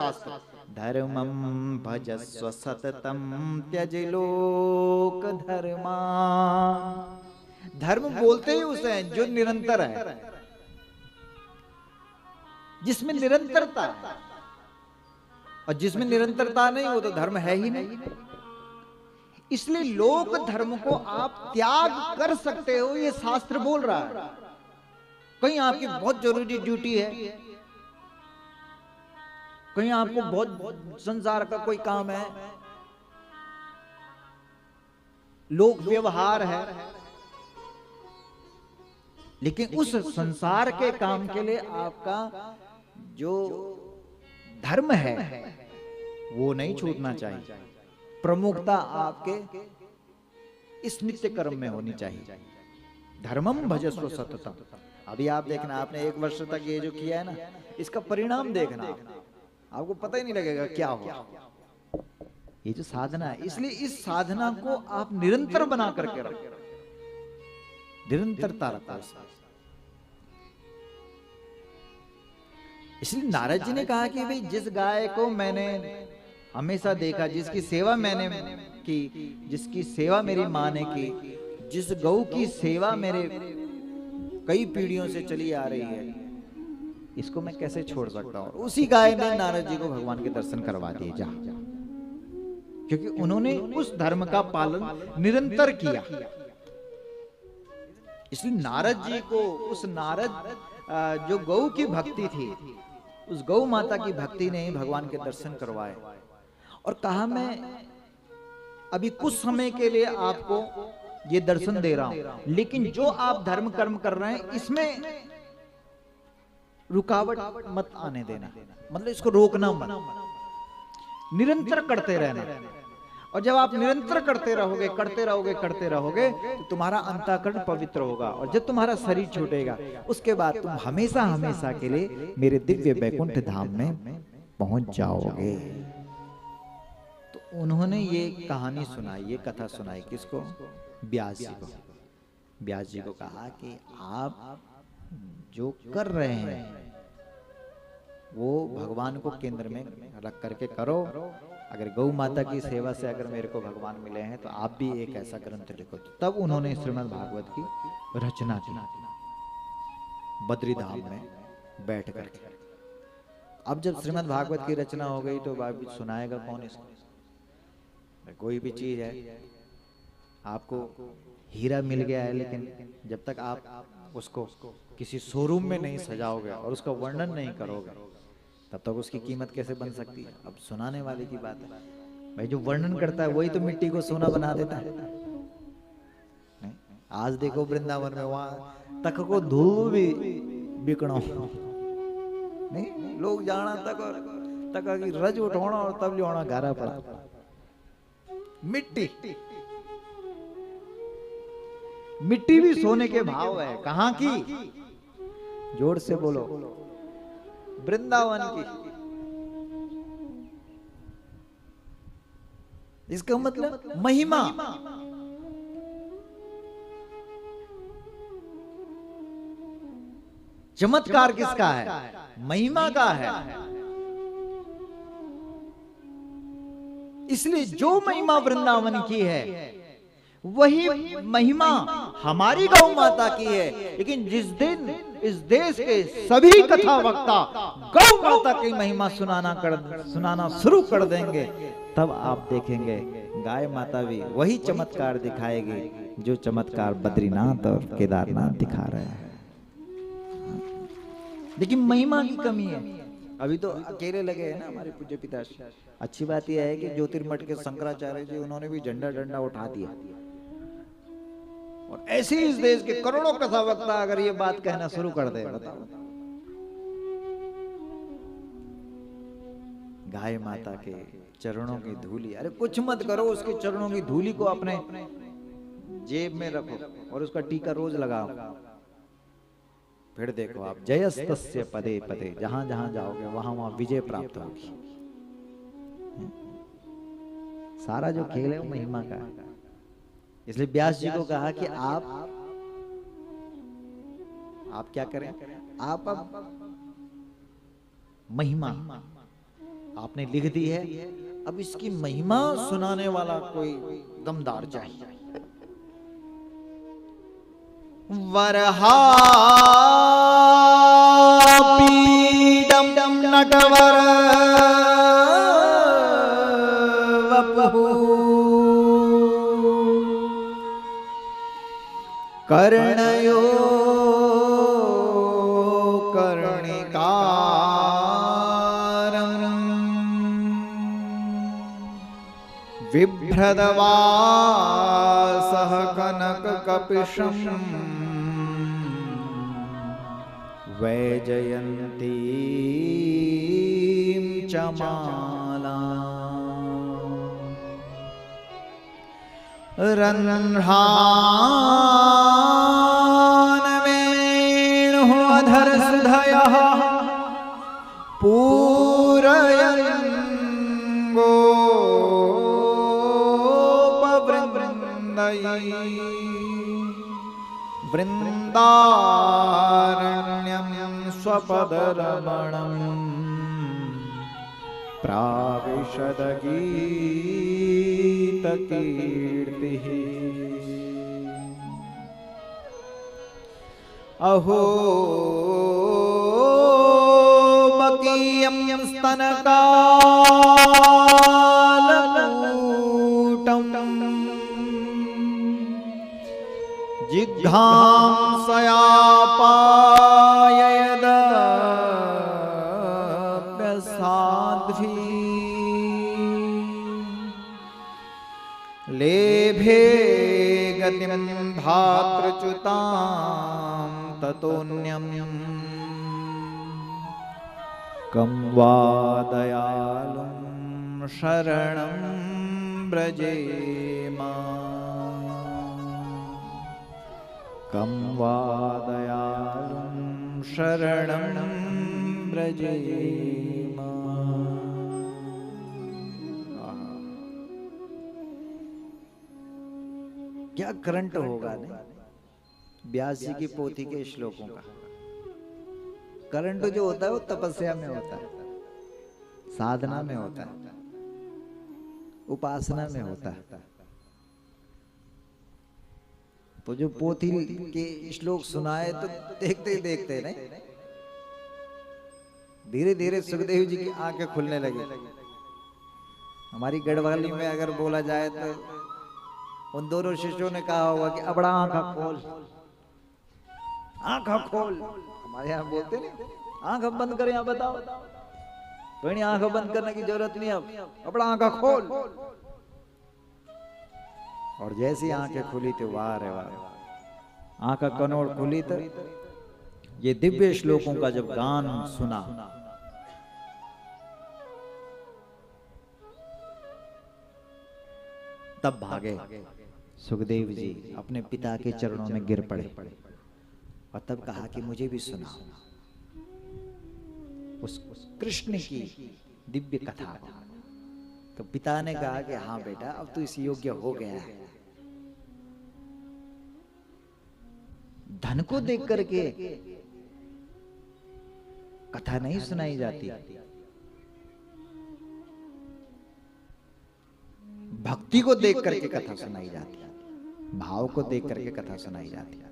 शास्त्र, धर्मं भजस्व सततं त्यज लोक धर्मा। धर्म बोलते ही उसे हैं जो निरंतर है, जिसमें निरंतरता है, और जिसमें निरंतरता नहीं वो तो धर्म है ही नहीं। इसलिए लोक धर्म को आप त्याग कर सकते हो, ये शास्त्र बोल रहा है। कहीं आपकी बहुत जरूरी ड्यूटी है, कहीं आपको बहुत संसार का कोई काम है, लोक व्यवहार है, लेकिन उस संसार के काम के लिए आपका जो धर्म है वो नहीं छूटना चाहिए। प्रमुखता आपके इस नित्य कर्म में होनी चाहिए। धर्मम भजस्व सततम। अभी आप देखना, आपने 1 वर्ष तक ये जो किया है ना, इसका परिणाम देखना, आपको पता ही नहीं लगेगा क्या हुआ। ये जो साधना है, इसलिए इस साधना को आप निरंतर बना करके रखो, निरंतरता रखो। इसलिए नारद जी ने कहा कि भाई जिस गाय को मैंने हमेशा देखा, जिसकी सेवा मैंने की, जिसकी सेवा मेरी माँ ने की, जिस गौ की सेवा मेरे कई पीढ़ियों से चली आ रही है, इसको मैं कैसे छोड़ सकता हूं। उसी गाय ने नारद जी को भगवान के दर्शन करवा दिए जा, क्योंकि उन्होंने उस धर्म का पालन निरंतर किया। इसलिए नारद जी को, उस नारद जो गौ की भक्ति थी, उस गौ माता की भक्ति ने ही भगवान के दर्शन करवाए, और कहा मैं अभी कुछ समय के लिए आपको ये दर्शन दे रहा हूं, लेकिन जो आप धर्म कर्म कर रहे हैं इसमें रुकावट मत आने देना, मतलब इसको रोकना मत, निरंतर करते रहना। और जब आप निरंतर करते रहोगे, करते रहोगे, करते रहोगे, तो तुम्हारा अंतःकरण पवित्र होगा, और जब तुम्हारा शरीर छूटेगा उसके बाद तुम हमेशा हमेशा के लिए मेरे दिव्य वैकुंठ धाम में पहुंच जाओगे। तो उन्होंने ये कहानी सुनाई, ये कथा सुनाई किसको? व्यास जी को। व्यास जी को कहा कि आप जो कर रहे हैं वो भगवान को केंद्र में रख करके करो। अगर गौ माता की सेवा से अगर मेरे को भगवान मिले हैं तो आप भी एक ऐसा ग्रंथ लिखो। तब उन्होंने श्रीमद् भागवत की रचना की बद्री धाम में बैठ करके। अब जब श्रीमद् भागवत की रचना हो गई तो बाबू सुनाएगा कौन इसको? कोई भी चीज है, आपको हीरा मिल गया है, लेकिन जब तक आप उसको किसी शोरूम में नहीं सजाओगे और उसका वर्णन नहीं करोगे तब तक उसकी कीमत कैसे बन सकती है? अब सुनाने वाले की बात है भाई, जो वर्णन करता है वही तो मिट्टी को सोना बना देता है। नहीं? आज देखो वृंदावन में वहां तक को धूल भी बिकना नहीं, लोग जाना तक की रज उठाना और तब लिया गारा पड़ा। मिट्टी मिट्टी भी सोने के भाव है। कहां की? जोर से बोलो, वृंदावन की। इसका मतलब महिमा। चमत्कार किसका है? महिमा का है। इसलिए जो महिमा वृंदावन की है वही महिमा हमारी गौ माता की है। लेकिन जिस दिन इस देश के सभी कथा वक्ता गौ माता की महिमा सुनाना शुरू कर देंगे, तब आप देखेंगे गाय माता भी वही चमत्कार दिखाएगी जो चमत्कार बद्रीनाथ और केदारनाथ दिखा रहे हैं। लेकिन महिमा की कमी है। अभी तो अकेले लगे हैं ना हमारे पूज्य पिताश्री। अच्छी बात यह है कि ज्योतिर्मठ के शंकराचार्य जी, उन्होंने भी झंडा डंडा उठा दिया, और ऐसे ही इस देश के करोड़ों कथा वक्ता अगर ये बात कहना शुरू कर दे, बताओ। गाय माता के चरणों की धूली, अरे कुछ मत करो, उसके चरणों की धूली को अपने जेब में रखो और उसका टीका रोज लगाओ। फिर देखो आप, जयस्तस्य पदे पदे, जहां जहां जाओगे वहां वहां विजय प्राप्त होगी। सारा जो खेल है वो महिमा का है। इसलिए व्यास जी को कहा कि आप क्या करें? आप अब महिमा आपने लिख दी है, अब इसकी महिमा सुनाने वाला कोई दमदार चाहिए। वरहापीडं नटवर वपुः कर्णयो कर्णिकारं बिभ्रदवासः कनककपिशं वैजयन्तीं च मालां रन्ध्रान् वेणुः अधरसुधयः पूरयन् गोपवृन्दैः वृन्दारण्यं स्वपदरमणं प्राविशदगीतकीर्तिः। अहो मकीयं स्तनकालकूटं जिघ्रांसयापाययदप्यसाध्वी लेभे गतिं धातृच्युतां ततोऽन्यं कं वा दयालुं शरणं व्रजेमा कं वा दयालुं शरणं व्रजेमा। क्या करंट होगा ने व्यास जी की पोथी के श्लोकों का। करंट जो होता है वो तपस्या में होता है, साधना में होता है, उपासना में होता है। तो जो पोथी के श्लोक सुनाए तो देखते ही देखते नहीं, धीरे धीरे सुखदेव जी की आंखें खुलने लगी। हमारी गढ़वाली में अगर बोला जाए तो उन दोनों शिष्यों ने कहा होगा कि अबड़ा आंखा खोल, आंखा खोल। हमारे यहाँ बोलते नहीं, आंख बंद कर, यहाँ बताओ। तो नहीं, आंख बंद करने की जरूरत नहीं, अब अपना आंखा खोल। और जैसी आंखें खुली थी, वाह रे वाह, आंखा कनोड़ खुली तो ये दिव्य श्लोकों का जब गान सुना, तब भागे सुखदेव जी, अपने पिता के चरणों में गिर पड़े और तब कहा कि मुझे भी सुनाओ उस कृष्ण की दिव्य कथा। तो पिता ने कहा कि हाँ बेटा, अब तू इस योग्य हो गया है। धन को देख करके कथा नहीं सुनाई जाती, भक्ति को देख करके कथा सुनाई जाती है, भाव को देख करके कथा सुनाई जाती है।